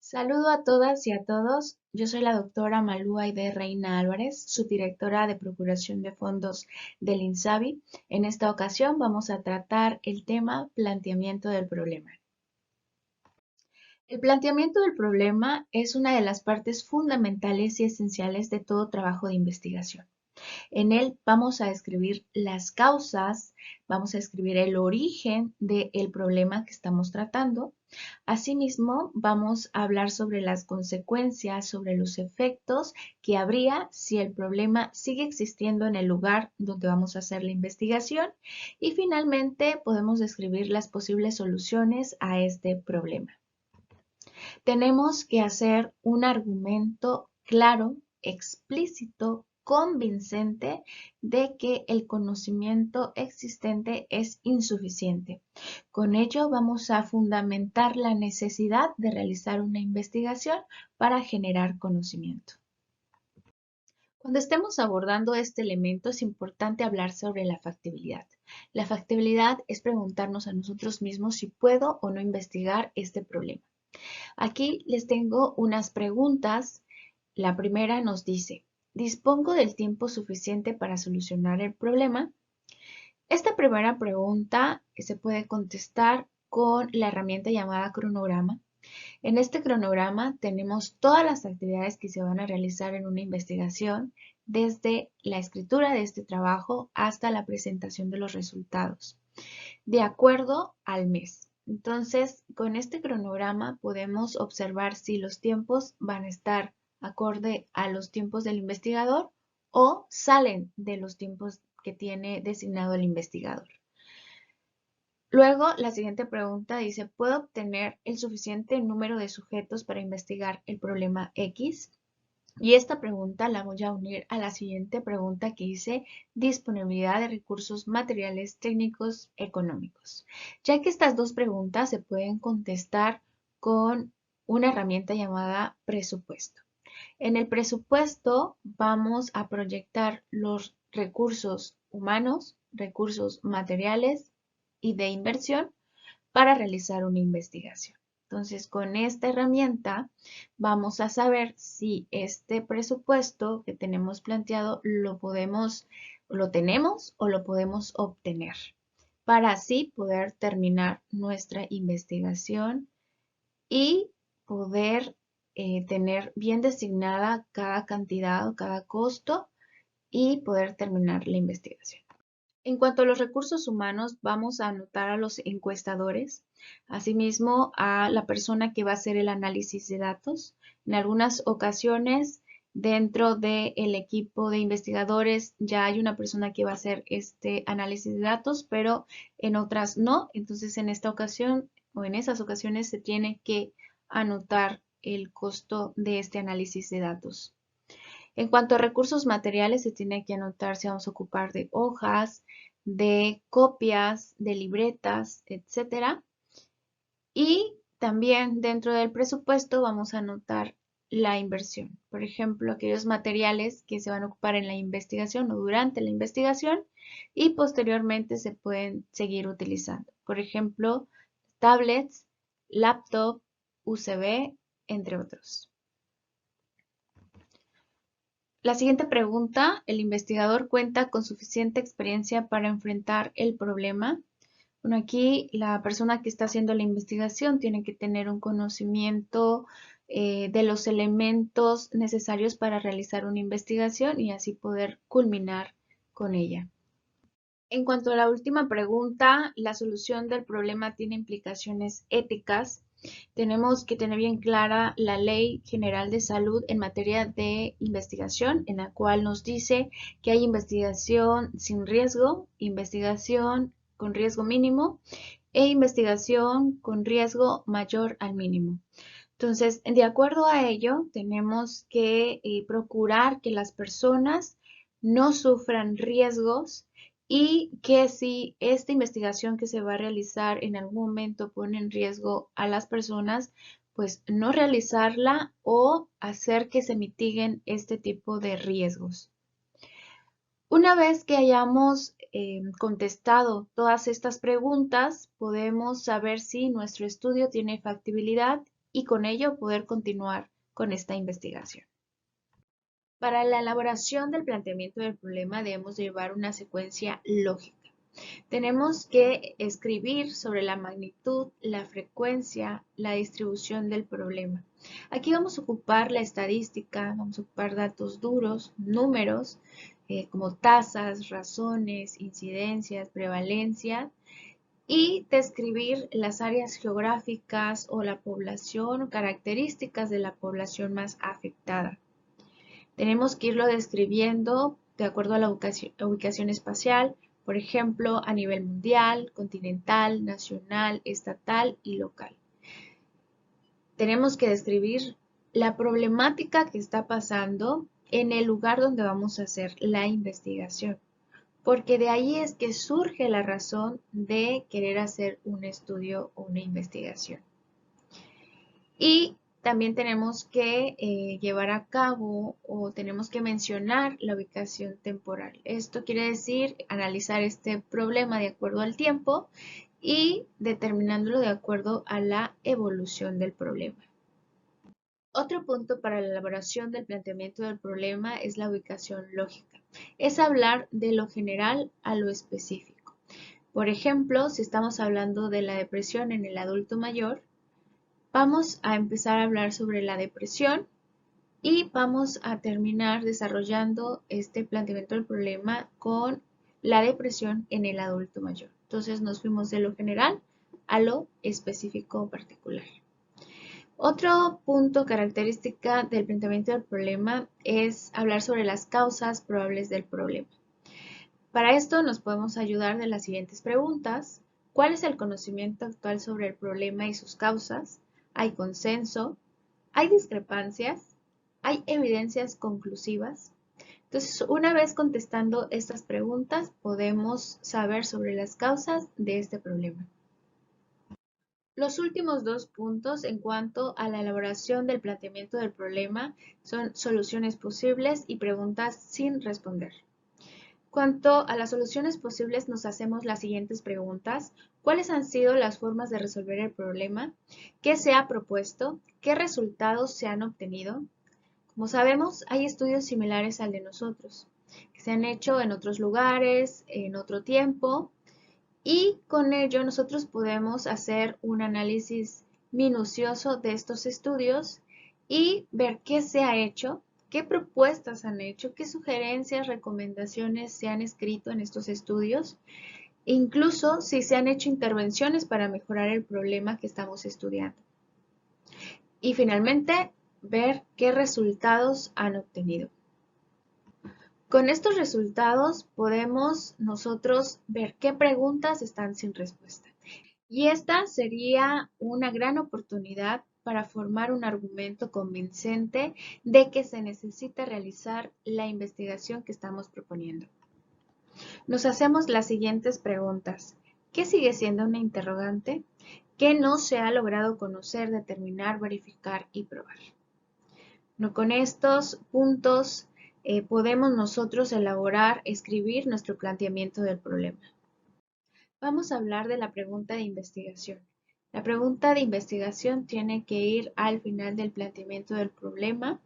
Saludo a todas y a todos. Yo soy la doctora Malú Aide Reina Álvarez, subdirectora de Procuración de Fondos del INSABI. En esta ocasión vamos a tratar el tema planteamiento del problema. El planteamiento del problema es una de las partes fundamentales y esenciales de todo trabajo de investigación. En él vamos a describir las causas, vamos a escribir el origen del problema que estamos tratando. Asimismo, vamos a hablar sobre las consecuencias, sobre los efectos que habría si el problema sigue existiendo en el lugar donde vamos a hacer la investigación. Y finalmente, podemos describir las posibles soluciones a este problema. Tenemos que hacer un argumento claro, explícito, convincente de que el conocimiento existente es insuficiente. Con ello vamos a fundamentar la necesidad de realizar una investigación para generar conocimiento. Cuando estemos abordando este elemento es importante hablar sobre la factibilidad. La factibilidad es preguntarnos a nosotros mismos si puedo o no investigar este problema. Aquí les tengo unas preguntas. La primera nos dice, ¿dispongo del tiempo suficiente para solucionar el problema? Esta primera pregunta se puede contestar con la herramienta llamada cronograma. En este cronograma tenemos todas las actividades que se van a realizar en una investigación, desde la escritura de este trabajo hasta la presentación de los resultados, de acuerdo al mes. Entonces, con este cronograma podemos observar si los tiempos van a estar acorde a los tiempos del investigador o salen de los tiempos que tiene designado el investigador. Luego, la siguiente pregunta dice, ¿puedo obtener el suficiente número de sujetos para investigar el problema X? Y esta pregunta la voy a unir a la siguiente pregunta que dice disponibilidad de recursos materiales, técnicos, económicos. Ya que estas dos preguntas se pueden contestar con una herramienta llamada presupuesto. En el presupuesto vamos a proyectar los recursos humanos, recursos materiales y de inversión para realizar una investigación. Entonces, con esta herramienta vamos a saber si este presupuesto que tenemos planteado lo tenemos o lo podemos obtener, para así poder terminar nuestra investigación y poder tener bien designada cada cantidad o cada costo y poder terminar la investigación. En cuanto a los recursos humanos, vamos a anotar a los encuestadores, asimismo a la persona que va a hacer el análisis de datos. En algunas ocasiones, dentro del equipo de investigadores ya hay una persona que va a hacer este análisis de datos, pero en otras no. Entonces, en esta ocasión o en esas ocasiones se tiene que anotar el costo de este análisis de datos. En cuanto a recursos materiales, se tiene que anotar si vamos a ocupar de hojas, de copias, de libretas, etcétera. Y también dentro del presupuesto vamos a anotar la inversión. Por ejemplo, aquellos materiales que se van a ocupar en la investigación o durante la investigación y posteriormente se pueden seguir utilizando. Por ejemplo, tablets, laptop, USB, entre otros. La siguiente pregunta, ¿el investigador cuenta con suficiente experiencia para enfrentar el problema? Bueno, aquí la persona que está haciendo la investigación tiene que tener un conocimiento de los elementos necesarios para realizar una investigación y así poder culminar con ella. En cuanto a la última pregunta, la solución del problema tiene implicaciones éticas. Tenemos que tener bien clara la Ley General de Salud en materia de investigación, en la cual nos dice que hay investigación sin riesgo, investigación con riesgo mínimo e investigación con riesgo mayor al mínimo. Entonces, de acuerdo a ello, tenemos que procurar que las personas no sufran riesgos y que si esta investigación que se va a realizar en algún momento pone en riesgo a las personas, pues no realizarla o hacer que se mitiguen este tipo de riesgos. Una vez que hayamos contestado todas estas preguntas, podemos saber si nuestro estudio tiene factibilidad y con ello poder continuar con esta investigación. Para la elaboración del planteamiento del problema debemos llevar una secuencia lógica. Tenemos que escribir sobre la magnitud, la frecuencia, la distribución del problema. Aquí vamos a ocupar la estadística, vamos a ocupar datos duros, números, como tasas, razones, incidencias, prevalencia, y describir las áreas geográficas o la población o características de la población más afectada. Tenemos que irlo describiendo de acuerdo a la ubicación espacial, por ejemplo, a nivel mundial, continental, nacional, estatal y local. Tenemos que describir la problemática que está pasando en el lugar donde vamos a hacer la investigación, porque de ahí es que surge la razón de querer hacer un estudio o una investigación. Y también tenemos que llevar a cabo o tenemos que mencionar la ubicación temporal. Esto quiere decir analizar este problema de acuerdo al tiempo y determinándolo de acuerdo a la evolución del problema. Otro punto para la elaboración del planteamiento del problema es la ubicación lógica. Es hablar de lo general a lo específico. Por ejemplo, si estamos hablando de la depresión en el adulto mayor, vamos a empezar a hablar sobre la depresión y vamos a terminar desarrollando este planteamiento del problema con la depresión en el adulto mayor. Entonces nos fuimos de lo general a lo específico o particular. Otro punto característica del planteamiento del problema es hablar sobre las causas probables del problema. Para esto nos podemos ayudar de las siguientes preguntas. ¿Cuál es el conocimiento actual sobre el problema y sus causas? ¿Hay consenso? ¿Hay discrepancias? ¿Hay evidencias conclusivas? Entonces, una vez contestando estas preguntas, podemos saber sobre las causas de este problema. Los últimos dos puntos en cuanto a la elaboración del planteamiento del problema son soluciones posibles y preguntas sin responder. Cuanto a las soluciones posibles, nos hacemos las siguientes preguntas. ¿Cuáles han sido las formas de resolver el problema? ¿Qué se ha propuesto? ¿Qué resultados se han obtenido? Como sabemos, hay estudios similares al de nosotros, que se han hecho en otros lugares, en otro tiempo, y con ello nosotros podemos hacer un análisis minucioso de estos estudios y ver qué se ha hecho, qué propuestas han hecho, qué sugerencias, recomendaciones se han escrito en estos estudios, incluso si se han hecho intervenciones para mejorar el problema que estamos estudiando. Y finalmente, ver qué resultados han obtenido. Con estos resultados podemos nosotros ver qué preguntas están sin respuesta. Y esta sería una gran oportunidad para formar un argumento convincente de que se necesita realizar la investigación que estamos proponiendo. Nos hacemos las siguientes preguntas. ¿Qué sigue siendo una interrogante? ¿Qué no se ha logrado conocer, determinar, verificar y probar? Con estos puntos podemos nosotros elaborar, escribir nuestro planteamiento del problema. Vamos a hablar de la pregunta de investigación. La pregunta de investigación tiene que ir al final del planteamiento del problema.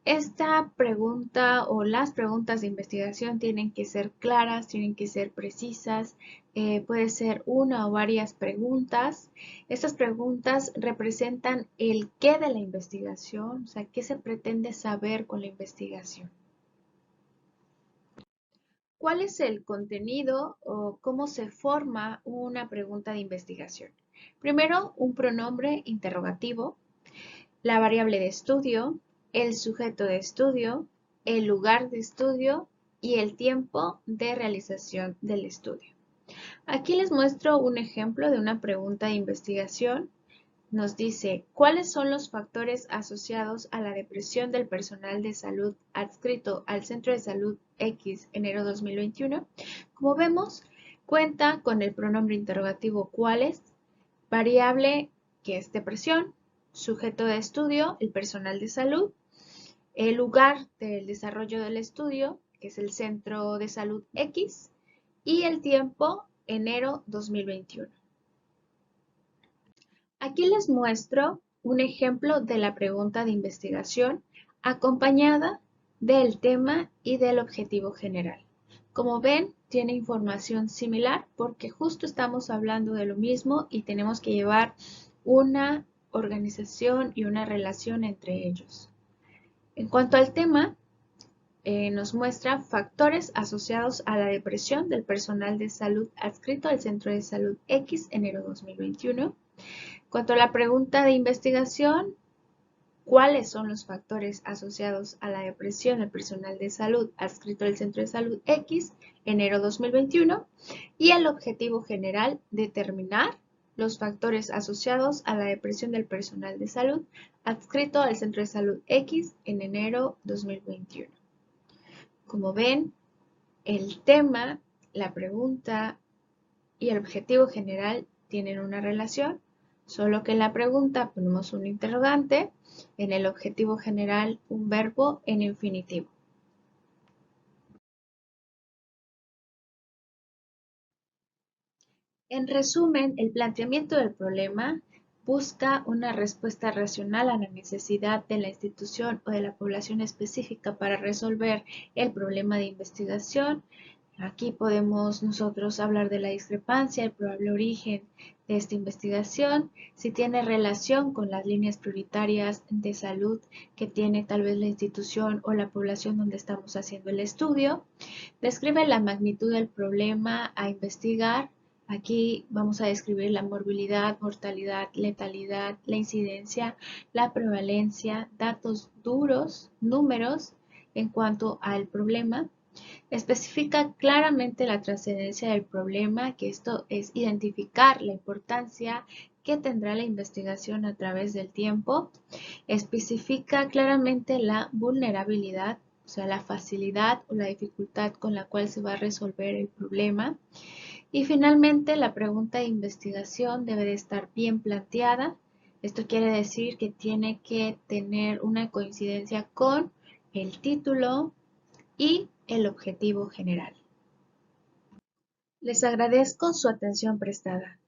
Esta pregunta o las preguntas de investigación tienen que ser claras, tienen que ser precisas, puede ser una o varias preguntas. Estas preguntas representan el qué de la investigación, o sea, qué se pretende saber con la investigación. ¿Cuál es el contenido o cómo se forma una pregunta de investigación? Primero, un pronombre interrogativo, la variable de estudio, el sujeto de estudio, el lugar de estudio y el tiempo de realización del estudio. Aquí les muestro un ejemplo de una pregunta de investigación. Nos dice, ¿cuáles son los factores asociados a la depresión del personal de salud adscrito al Centro de Salud X enero 2021? Como vemos, cuenta con el pronombre interrogativo ¿cuáles?, variable que es depresión, sujeto de estudio, el personal de salud, el lugar del desarrollo del estudio, que es el Centro de Salud X, y el tiempo, enero 2021. Aquí les muestro un ejemplo de la pregunta de investigación acompañada del tema y del objetivo general. Como ven, tiene información similar porque justo estamos hablando de lo mismo y tenemos que llevar una organización y una relación entre ellos. En cuanto al tema, nos muestra factores asociados a la depresión del personal de salud adscrito al Centro de Salud X, enero 2021. Cuanto a la pregunta de investigación, ¿cuáles son los factores asociados a la depresión del personal de salud adscrito al Centro de Salud X, enero 2021? Y el objetivo general, determinar los factores asociados a la depresión del personal de salud adscrito al Centro de Salud X en enero 2021. Como ven, el tema, la pregunta y el objetivo general tienen una relación, solo que en la pregunta ponemos un interrogante, en el objetivo general un verbo en infinitivo. En resumen, el planteamiento del problema busca una respuesta racional a la necesidad de la institución o de la población específica para resolver el problema de investigación. Aquí podemos nosotros hablar de la discrepancia, el probable origen de esta investigación, si tiene relación con las líneas prioritarias de salud que tiene tal vez la institución o la población donde estamos haciendo el estudio. Describe la magnitud del problema a investigar. Aquí vamos a describir la morbilidad, mortalidad, letalidad, la incidencia, la prevalencia, datos duros, números en cuanto al problema. Especifica claramente la trascendencia del problema, que esto es identificar la importancia que tendrá la investigación a través del tiempo. Especifica claramente la vulnerabilidad, o sea, la facilidad o la dificultad con la cual se va a resolver el problema. Y finalmente, la pregunta de investigación debe de estar bien planteada. Esto quiere decir que tiene que tener una coincidencia con el título y el objetivo general. Les agradezco su atención prestada.